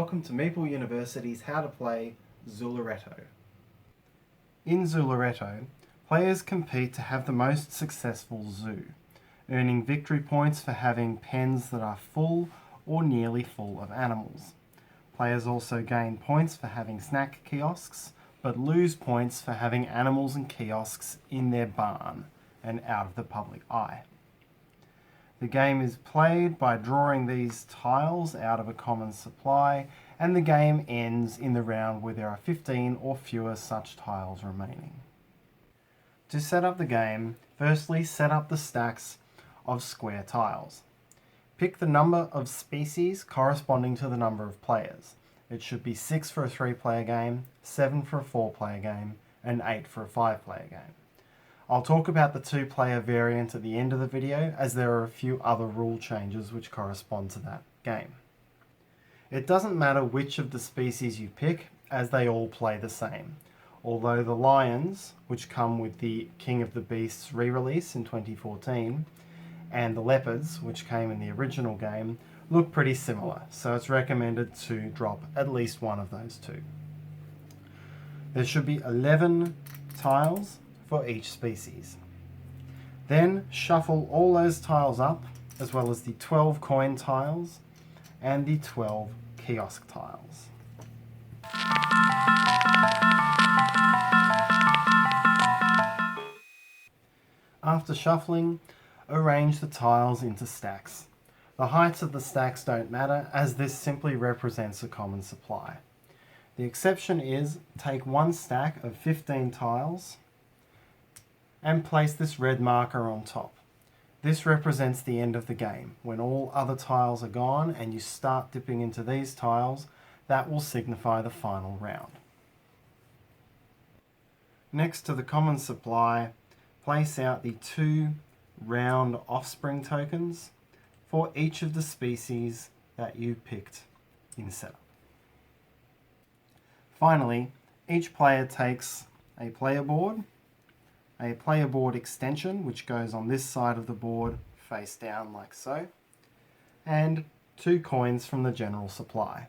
welcome to Meeple University's How to Play Zooloretto. In Zooloretto, players compete to have the most successful zoo, earning victory points for having pens that are full or nearly full of animals. Players also gain points for having snack kiosks, but lose points for having animals and kiosks in their barn and out of the public eye. The game is played by drawing these tiles out of a common supply, and the game ends in the round where there are 15 or fewer such tiles remaining. To set up the game, firstly set up the stacks of square tiles. Pick the number of species corresponding to the number of players. It should be 6 for a 3-player game, 7 for a 4-player game, and 8 for a 5-player game. I'll talk about the 2-player variant at the end of the video, as there are a few other rule changes which correspond to that game. It doesn't matter which of the species you pick, as they all play the same, although the lions, which come with the King of the Beasts re-release in 2014, and the leopards, which came in the original game, look pretty similar, so it's recommended to drop at least one of those two. There should be 11 tiles for each species. Then shuffle all those tiles up, as well as the 12 coin tiles and the 12 kiosk tiles. After shuffling, arrange the tiles into stacks. The heights of the stacks don't matter, as this simply represents a common supply. The exception is take one stack of 15 tiles and place this red marker on top. This represents the end of the game. When all other tiles are gone and you start dipping into these tiles, that will signify the final round. Next to the common supply, place out the 2 round offspring tokens for each of the species that you picked in setup. Finally, each player takes a player board extension, which goes on this side of the board face down like so, and 2 coins from the general supply.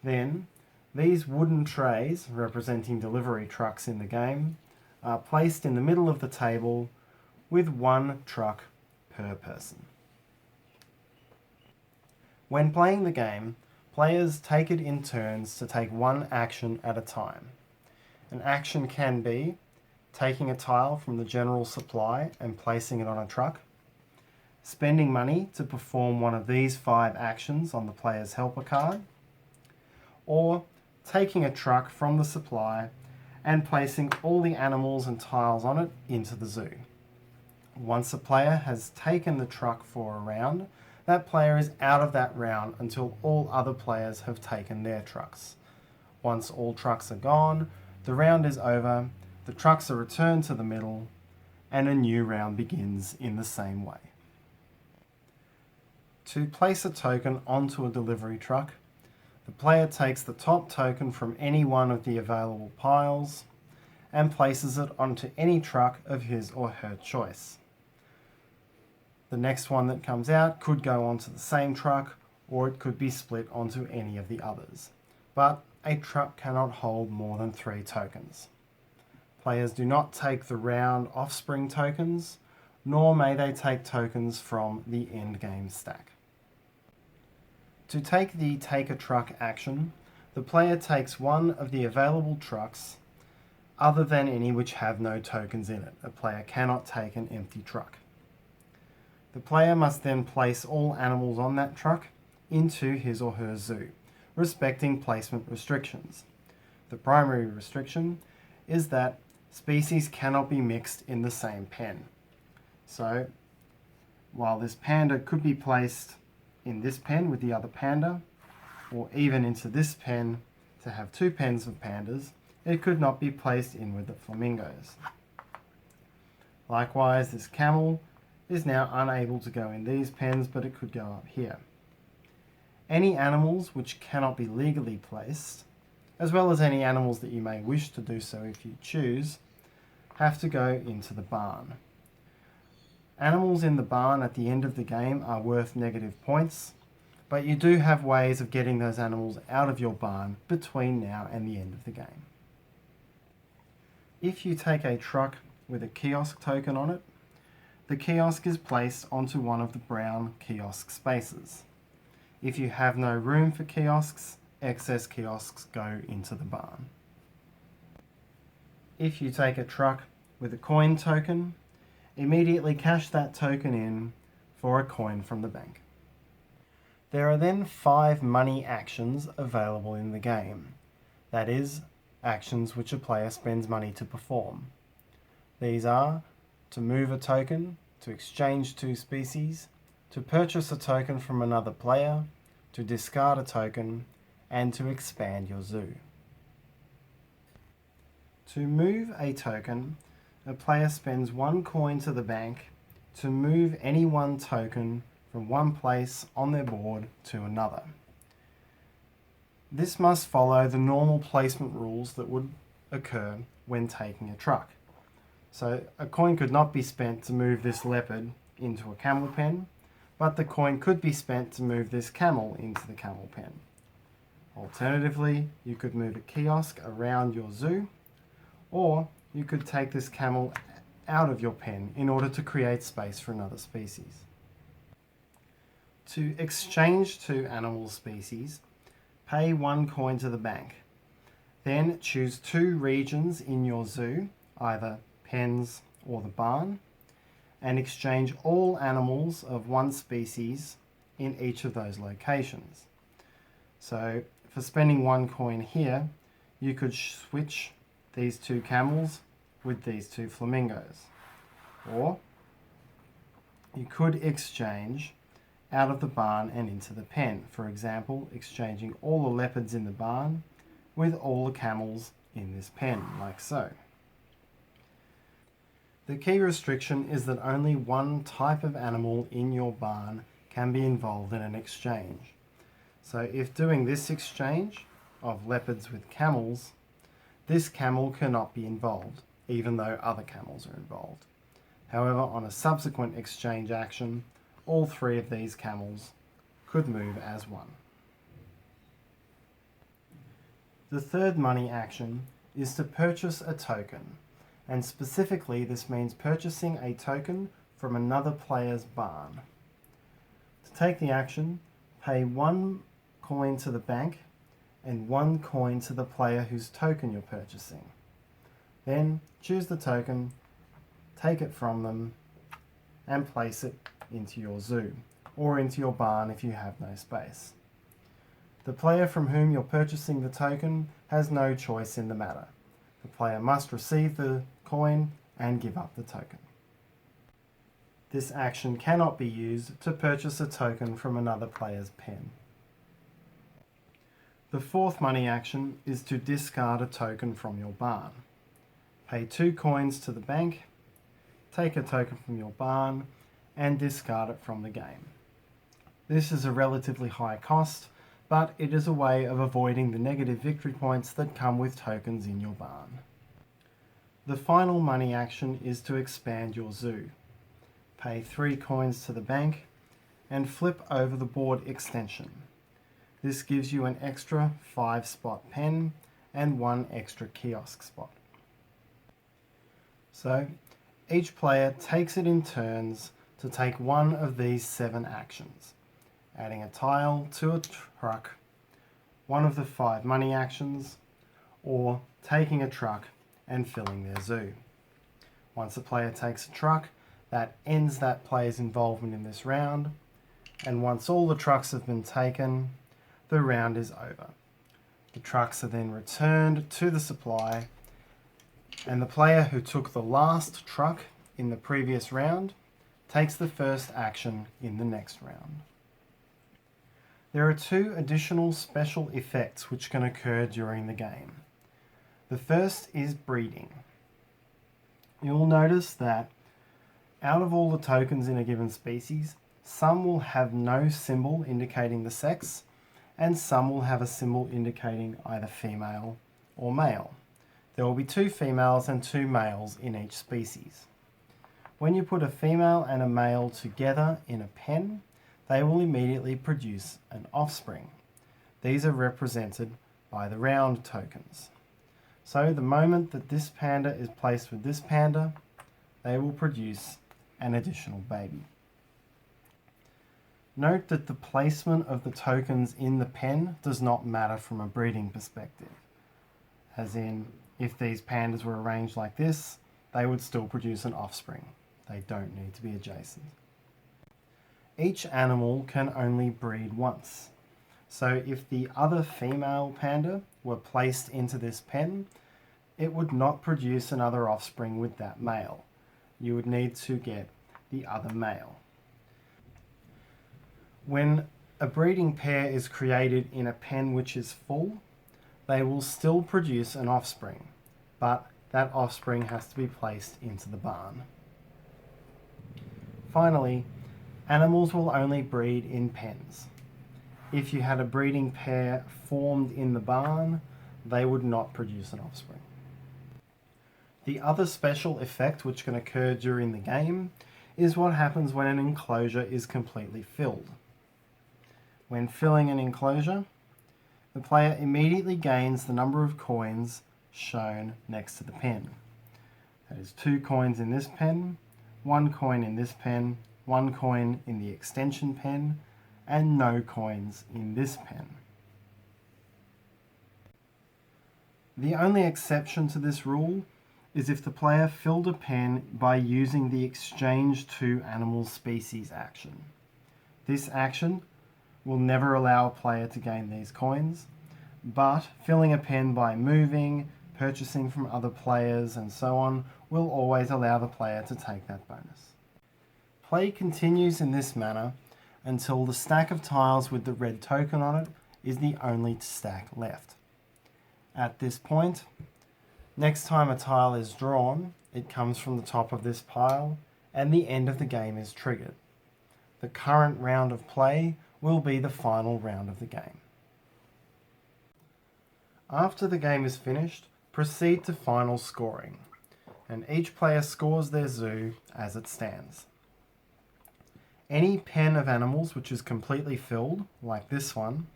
Then these wooden trays representing delivery trucks in the game are placed in the middle of the table with 1 truck per person. When playing the game, players take it in turns to take one action at a time. An action can be taking a tile from the general supply and placing it on a truck, spending money to perform one of these 5 actions on the player's helper card, or taking a truck from the supply and placing all the animals and tiles on it into the zoo. Once a player has taken the truck for a round, that player is out of that round until all other players have taken their trucks. Once all trucks are gone, the round is over, the trucks are returned to the middle, and a new round begins in the same way. To place a token onto a delivery truck, the player takes the top token from any one of the available piles and places it onto any truck of his or her choice. The next one that comes out could go onto the same truck, or it could be split onto any of the others. But a truck cannot hold more than 3 tokens. Players do not take the round offspring tokens, nor may they take tokens from the endgame stack. To take the take a truck action, the player takes one of the available trucks other than any which have no tokens in it. A player cannot take an empty truck. The player must then place all animals on that truck into his or her zoo, respecting placement restrictions. The primary restriction is that species cannot be mixed in the same pen. So, while this panda could be placed in this pen with the other panda, or even into this pen to have 2 pens of pandas, it could not be placed in with the flamingos. Likewise, this camel is now unable to go in these pens, but it could go up here. Any animals which cannot be legally placed, as well as any animals that you may wish to do so if you choose, have to go into the barn. Animals in the barn at the end of the game are worth negative points, but you do have ways of getting those animals out of your barn between now and the end of the game. If you take a truck with a kiosk token on it, the kiosk is placed onto one of the brown kiosk spaces. If you have no room for kiosks, excess kiosks go into the barn. If you take a truck with a coin token, immediately cash that token in for a coin from the bank. There are then 5 money actions available in the game. That is, actions which a player spends money to perform. These are to move a token, to exchange 2 species, to purchase a token from another player, to discard a token, and to expand your zoo. To move a token, a player spends 1 coin to the bank to move any one token from one place on their board to another. This must follow the normal placement rules that would occur when taking a truck. So a coin could not be spent to move this leopard into a camel pen, but the coin could be spent to move this camel into the camel pen. Alternatively, you could move a kiosk around your zoo, or you could take this camel out of your pen in order to create space for another species. To exchange 2 animal species, pay 1 coin to the bank. Then choose 2 regions in your zoo, either pens or the barn, and exchange all animals of 1 species in each of those locations. So for spending 1 coin here, you could switch these 2 camels with these 2 flamingos. Or you could exchange out of the barn and into the pen. For example, exchanging all the leopards in the barn with all the camels in this pen, like so. The key restriction is that only 1 type of animal in your barn can be involved in an exchange. So if doing this exchange of leopards with camels, this camel cannot be involved, even though other camels are involved. However, on a subsequent exchange action, all 3 of these camels could move as one. The third money action is to purchase a token, and specifically this means purchasing a token from another player's barn. To take the action, pay 1 coin to the bank and 1 coin to the player whose token you're purchasing. Then choose the token, take it from them, and place it into your zoo, or into your barn if you have no space. The player from whom you're purchasing the token has no choice in the matter. The player must receive the coin and give up the token. This action cannot be used to purchase a token from another player's pen. The fourth money action is to discard a token from your barn. Pay 2 coins to the bank, take a token from your barn, and discard it from the game. This is a relatively high cost, but it is a way of avoiding the negative victory points that come with tokens in your barn. The final money action is to expand your zoo. Pay 3 coins to the bank and flip over the board extension. This gives you an extra 5-spot pen and 1 extra kiosk spot. So each player takes it in turns to take one of these 7 actions: adding a tile to a truck, one of the 5 money actions, or taking a truck and filling their zoo. Once a player takes a truck, that ends that player's involvement in this round, and once all the trucks have been taken, the round is over. The trucks are then returned to the supply, and the player who took the last truck in the previous round takes the first action in the next round. There are 2 additional special effects which can occur during the game. The first is breeding. You'll notice that out of all the tokens in a given species, some will have no symbol indicating the sex, and some will have a symbol indicating either female or male. There will be 2 females and 2 males in each species. When you put a female and a male together in a pen, they will immediately produce an offspring. These are represented by the round tokens. So the moment that this panda is placed with this panda, they will produce an additional baby. Note that the placement of the tokens in the pen does not matter from a breeding perspective. As in, if these pandas were arranged like this, they would still produce an offspring. They don't need to be adjacent. Each animal can only breed once. So if the other female panda were placed into this pen, it would not produce another offspring with that male. You would need to get the other male. When a breeding pair is created in a pen which is full, they will still produce an offspring, but that offspring has to be placed into the barn. Finally, animals will only breed in pens. If you had a breeding pair formed in the barn, they would not produce an offspring. The other special effect which can occur during the game is what happens when an enclosure is completely filled. When filling an enclosure, the player immediately gains the number of coins shown next to the pen. That is 2 coins in this pen, 1 coin in this pen, 1 coin in the extension pen, and no coins in this pen. The only exception to this rule is if the player filled a pen by using the exchange 2 animal species action. This action will never allow a player to gain these coins, but filling a pen by moving, purchasing from other players, and so on will always allow the player to take that bonus. Play continues in this manner until the stack of tiles with the red token on it is the only stack left. At this point, next time a tile is drawn, it comes from the top of this pile and the end of the game is triggered. The current round of play will be the final round of the game. After the game is finished, proceed to final scoring, and each player scores their zoo as it stands. Any pen of animals which is completely filled, like this one,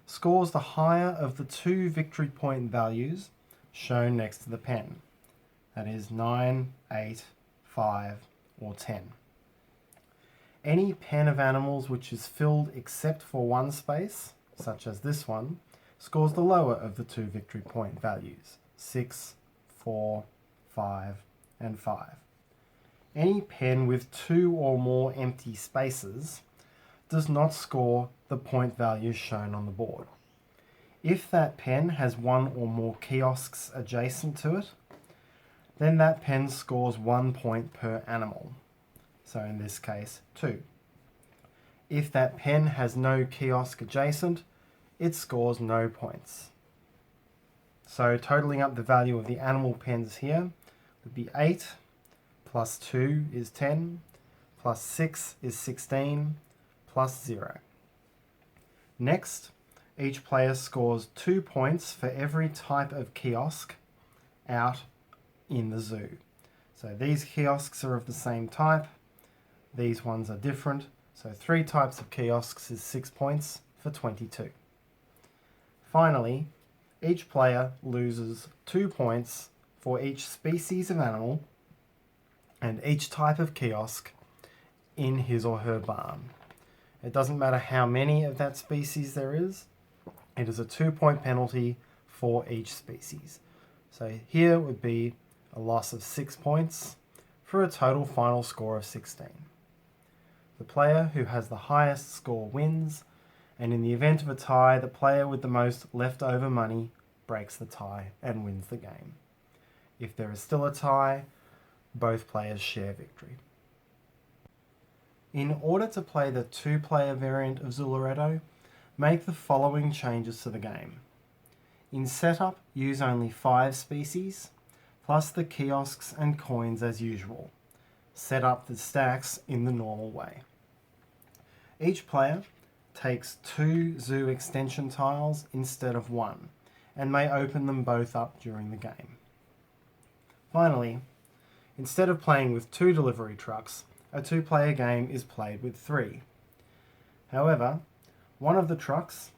scores the higher of the 2 victory point values shown next to the pen. That is 9, 8, 5, or 10. Any pen of animals which is filled except for one space, such as this one, scores the lower of the 2 victory point values, 6, 4, 5, and 5. Any pen with 2 or more empty spaces does not score the point values shown on the board. If that pen has 1 or more kiosks adjacent to it, then that pen scores 1 point per animal. So in this case, 2. If that pen has no kiosk adjacent, it scores no points. So totaling up the value of the animal pens here would be 8, plus 2 is 10, plus 6 is 16, plus 0. Next, each player scores 2 points for every type of kiosk out in the zoo. So these kiosks are of the same type, these ones are different, so 3 types of kiosks is 6 points for 22. Finally, each player loses 2 points for each species of animal and each type of kiosk in his or her barn. It doesn't matter how many of that species there is, it is a 2-point penalty for each species. So here would be a loss of 6 points for a total final score of 16. The player who has the highest score wins, and in the event of a tie, the player with the most leftover money breaks the tie and wins the game. If there is still a tie, both players share victory. In order to play the 2-player variant of Zooloretto, make the following changes to the game. In setup, use only 5 species, plus the kiosks and coins as usual. Set up the stacks in the normal way. Each player takes 2 zoo extension tiles instead of 1, and may open them both up during the game. Finally, instead of playing with 2 delivery trucks, a 2-player game is played with 3. However, one of the trucks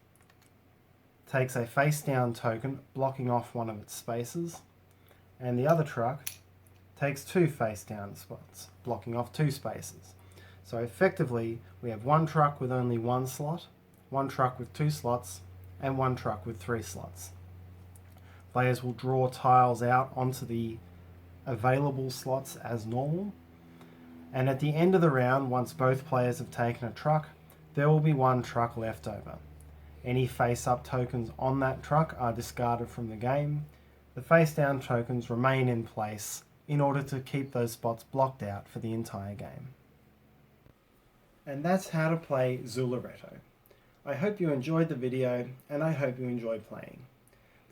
takes a face down token blocking off one of its spaces, and the other truck takes 2 face down spots blocking off 2 spaces. So effectively we have one truck with only 1 slot, one truck with 2 slots, and one truck with 3 slots. Players will draw tiles out onto the available slots as normal, and at the end of the round, once both players have taken a truck, there will be 1 truck left over. Any face-up tokens on that truck are discarded from the game. The face-down tokens remain in place in order to keep those spots blocked out for the entire game. And that's how to play Zooloretto. I hope you enjoyed the video, and I hope you enjoyed playing.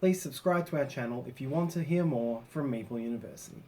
Please subscribe to our channel if you want to hear more from Meeple University.